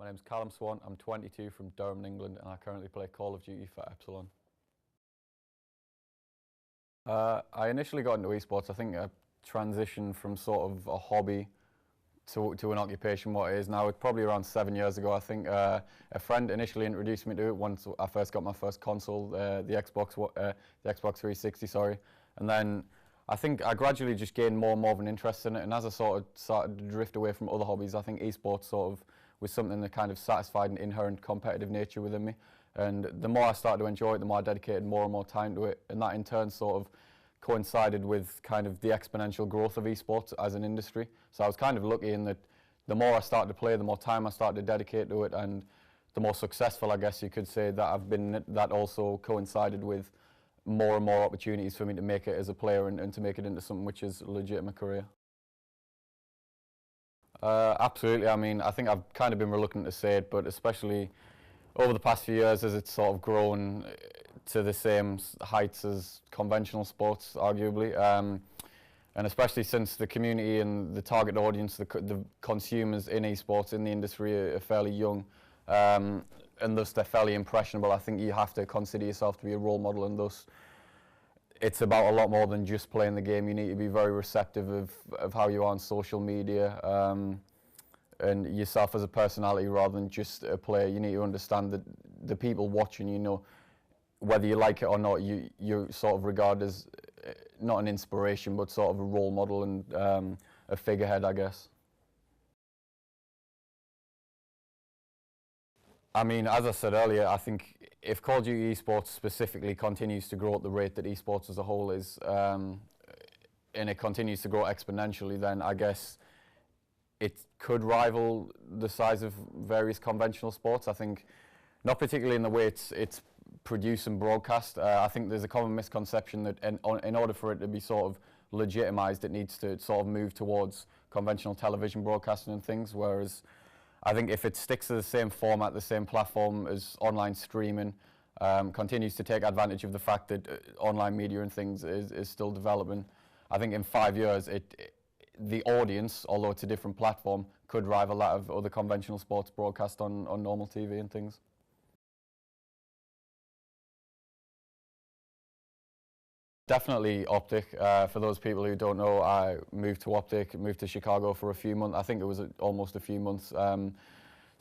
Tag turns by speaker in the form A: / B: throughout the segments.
A: My name's Callum Swan, I'm 22 from Durham, England, and I currently play Call of Duty for Epsilon. I initially got into esports, I think a transition from sort of a hobby to an occupation, what it is now. It's probably around 7 years ago. I think a friend initially introduced me to it once I first got my first console, the Xbox 360, sorry. And then I think I gradually just gained more and more of an interest in it, and as I sort of started to drift away from other hobbies, I think esports sort of was something that kind of satisfied an inherent competitive nature within me. And the more I started to enjoy it, the more I dedicated more and more time to it, and that in turn sort of coincided with kind of the exponential growth of esports as an industry. So I was kind of lucky in that the more I started to play, the more time I started to dedicate to it, and the more successful, I guess you could say, that I've been. That also coincided with more and more opportunities for me to make it as a player and to make it into something which is a legitimate career. Absolutely. I mean, I think I've kind of been reluctant to say it, but especially over the past few years as it's sort of grown to the same heights as conventional sports, arguably, and especially since the community and the target audience, the consumers in esports, in the industry, are fairly young, and thus they're fairly impressionable. I think you have to consider yourself to be a role model, and thus it's about a lot more than just playing the game. You need to be very receptive of how you are on social media, and yourself as a personality rather than just a player. You need to understand that the people watching, you know, whether you like it or not, you sort of regard as not an inspiration, but sort of a role model and a figurehead, I guess. I mean, as I said earlier, I think if Call of Duty esports specifically continues to grow at the rate that esports as a whole is, and it continues to grow exponentially, then I guess it could rival the size of various conventional sports. I think not particularly in the way it's produced and broadcast. I think there's a common misconception that in order for it to be sort of legitimized, it needs to sort of move towards conventional television broadcasting and things, whereas I think if it sticks to the same format, the same platform as online streaming, continues to take advantage of the fact that online media and things is still developing, I think in 5 years the audience, although it's a different platform, could rival that of other conventional sports broadcast on normal TV and things. Definitely Optic. For those people who don't know, I moved to Optic, moved to Chicago for a few months. I think it was almost a few months. Sort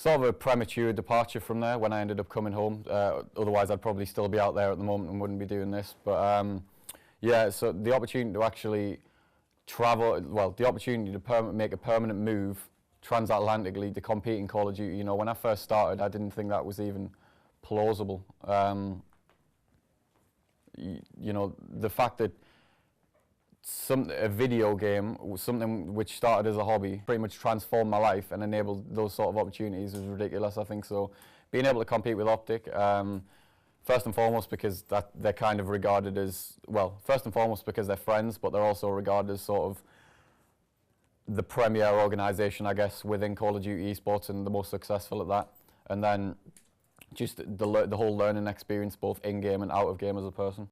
A: of a premature departure from there when I ended up coming home. Otherwise, I'd probably still be out there at the moment and wouldn't be doing this. But yeah, so the opportunity to actually travel, well, the opportunity to make a permanent move transatlantically to compete in Call of Duty. You know, when I first started, I didn't think that was even plausible. You know, the fact that a video game, something which started as a hobby, pretty much transformed my life and enabled those sort of opportunities is ridiculous, I think. So being able to compete with Optic, first and foremost because they're kind of regarded as, well, first and foremost because they're friends, but they're also regarded as sort of the premier organisation, I guess, within Call of Duty esports and the most successful at that. And then just the whole learning experience, both in-game and out of game as a person.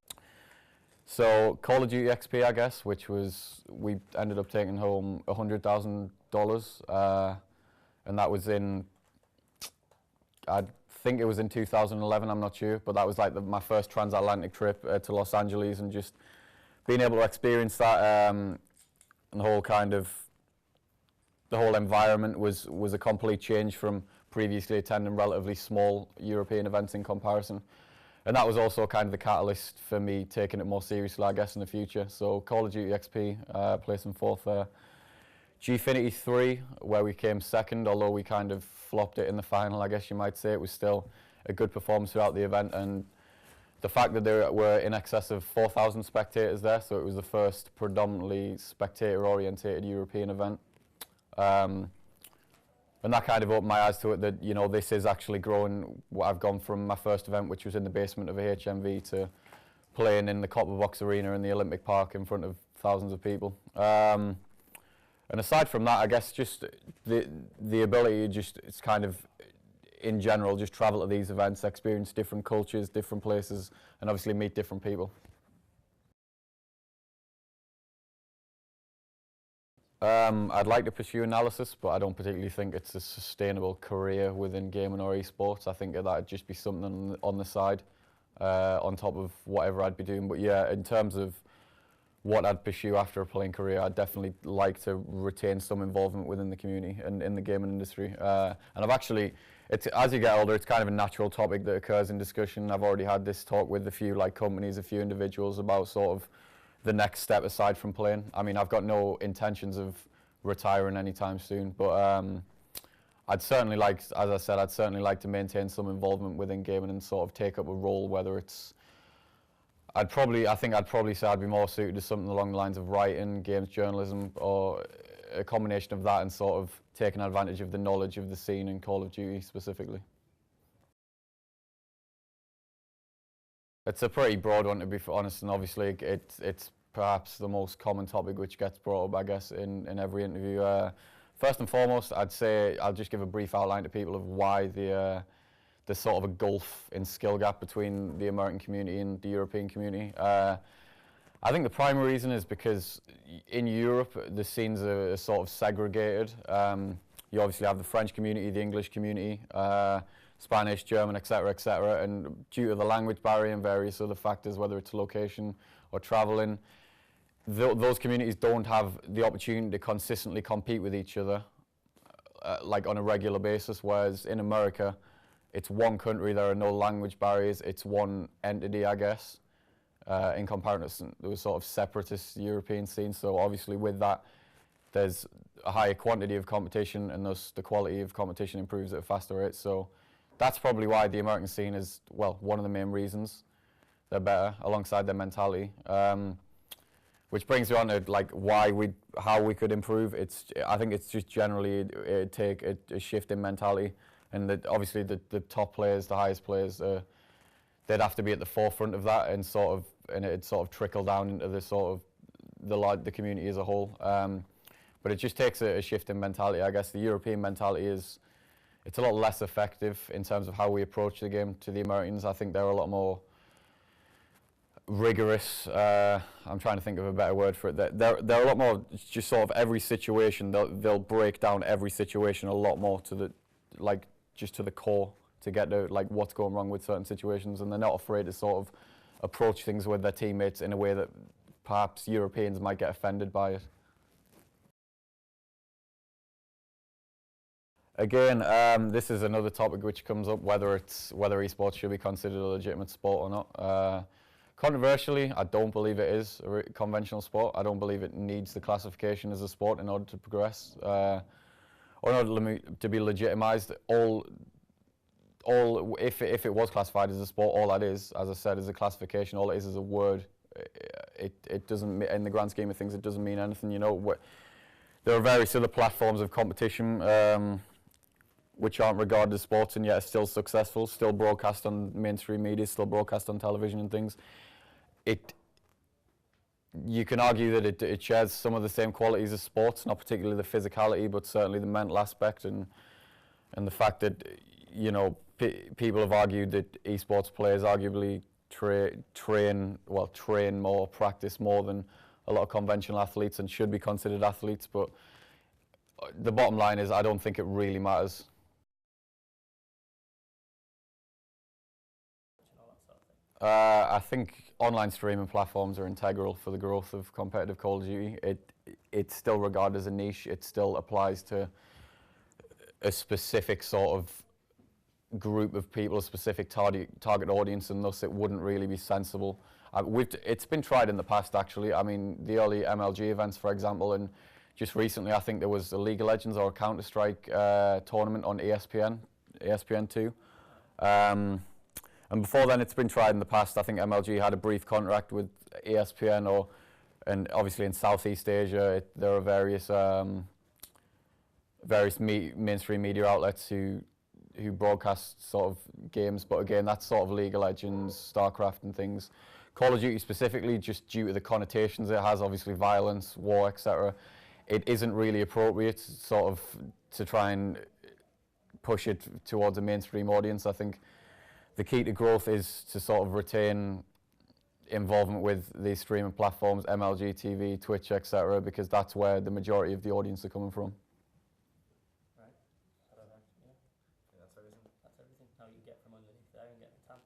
A: So Call of Duty XP, I guess, which was, we ended up taking home $100,000, and that was in, I think it was in 2011, I'm not sure, but that was like my first transatlantic trip to Los Angeles, and just being able to experience that, and the whole environment was a complete change from previously attending relatively small European events in comparison. And that was also kind of the catalyst for me taking it more seriously, I guess, in the future. So Call of Duty XP, placing fourth there. Gfinity 3, where we came second, although we kind of flopped it in the final, I guess you might say. It was still a good performance throughout the event, and the fact that there were in excess of 4,000 spectators there, so it was the first predominantly spectator-orientated European event. And that kind of opened my eyes to it, that, you know, this is actually growing. I've gone from my first event, which was in the basement of a HMV, to playing in the Copper Box Arena in the Olympic Park in front of thousands of people. And aside from that, I guess just the ability to just, it's kind of, in general, just travel to these events, experience different cultures, different places, and obviously meet different people. I'd like to pursue analysis, but I don't particularly think it's a sustainable career within gaming or esports. I think that'd just be something on the side, on top of whatever I'd be doing. But yeah, in terms of what I'd pursue after a playing career, I'd definitely like to retain some involvement within the community and in the gaming industry. And I've actually, as you get older, it's kind of a natural topic that occurs in discussion. I've already had this talk with a few companies, a few individuals about sort of the next step aside from playing. I mean, I've got no intentions of retiring anytime soon, but I'd certainly like, as I said, I'd certainly like to maintain some involvement within gaming and sort of take up a role, whether it's, I think I'd probably say I'd be more suited to something along the lines of writing, games journalism, or a combination of that and sort of taking advantage of the knowledge of the scene in Call of Duty specifically. It's a pretty broad one, to be honest, and obviously it's perhaps the most common topic which gets brought up, I guess, in every interview. First and foremost, I'd say I'll just give a brief outline to people of why there's sort of a gulf in skill gap between the American community and the European community. I think the primary reason is because in Europe the scenes are sort of segregated. You obviously have the French community, the English community, Spanish, German, etc., and due to the language barrier and various other factors, whether it's location or traveling, those communities don't have the opportunity to consistently compete with each other on a regular basis, whereas in America it's one country, there are no language barriers, it's one entity, I guess, in comparison to the sort of separatist European scene. So obviously with that there's a higher quantity of competition, and thus the quality of competition improves at a faster rate. So that's probably why the American scene is, well, one of the main reasons they're better, alongside their mentality. Which brings you on to how we could improve. I think it's just generally it'd take a shift in mentality, and that obviously the top players, the highest players, they'd have to be at the forefront of that, and it'd sort of trickle down into the community as a whole. But it just takes a shift in mentality. I guess the European mentality it's a lot less effective in terms of how we approach the game to the Americans. I think they're a lot more rigorous. I'm trying to think of a better word for it. They're a lot more just sort of every situation. They'll break down every situation a lot more to the core to get to what's going wrong with certain situations, and they're not afraid to sort of approach things with their teammates in a way that perhaps Europeans might get offended by it. Again, this is another topic which comes up, whether esports should be considered a legitimate sport or not. Controversially, I don't believe it is a conventional sport. I don't believe it needs the classification as a sport in order to progress, or in order to be legitimized. If it was classified as a sport, all that is, as I said, is a classification. All it is a word. It doesn't, in the grand scheme of things, it doesn't mean anything. You know, there are various other platforms of competition which aren't regarded as sports and yet are still successful, still broadcast on mainstream media, still broadcast on television and things. You can argue that it shares some of the same qualities as sports, not particularly the physicality, but certainly the mental aspect and the fact that, you know, people have argued that esports players arguably train more, practice more than a lot of conventional athletes and should be considered athletes, but the bottom line is I don't think it really matters. I think online streaming platforms are integral for the growth of competitive Call of Duty. It's still regarded as a niche. It still applies to a specific sort of group of people, a specific target audience, and thus it wouldn't really be sensible. It's been tried in the past, actually. I mean, the early MLG events, for example, and just recently I think there was a League of Legends or a Counter-Strike tournament on ESPN2. And before then, it's been tried in the past. I think MLG had a brief contract with ESPN, and obviously in Southeast Asia, there are various mainstream media outlets who broadcast sort of games. But again, that's sort of League of Legends, StarCraft, and things. Call of Duty specifically, just due to the connotations it has, obviously violence, war, etc. It isn't really appropriate sort of to try and push it towards a mainstream audience. I think the key to growth is to sort of retain involvement with these streaming platforms, MLG TV, Twitch, etc., because that's where the majority of the audience are coming from.
B: Right. I don't know. Yeah.
C: That's everything.
B: That's everything. How you get from underneath there and get the tan.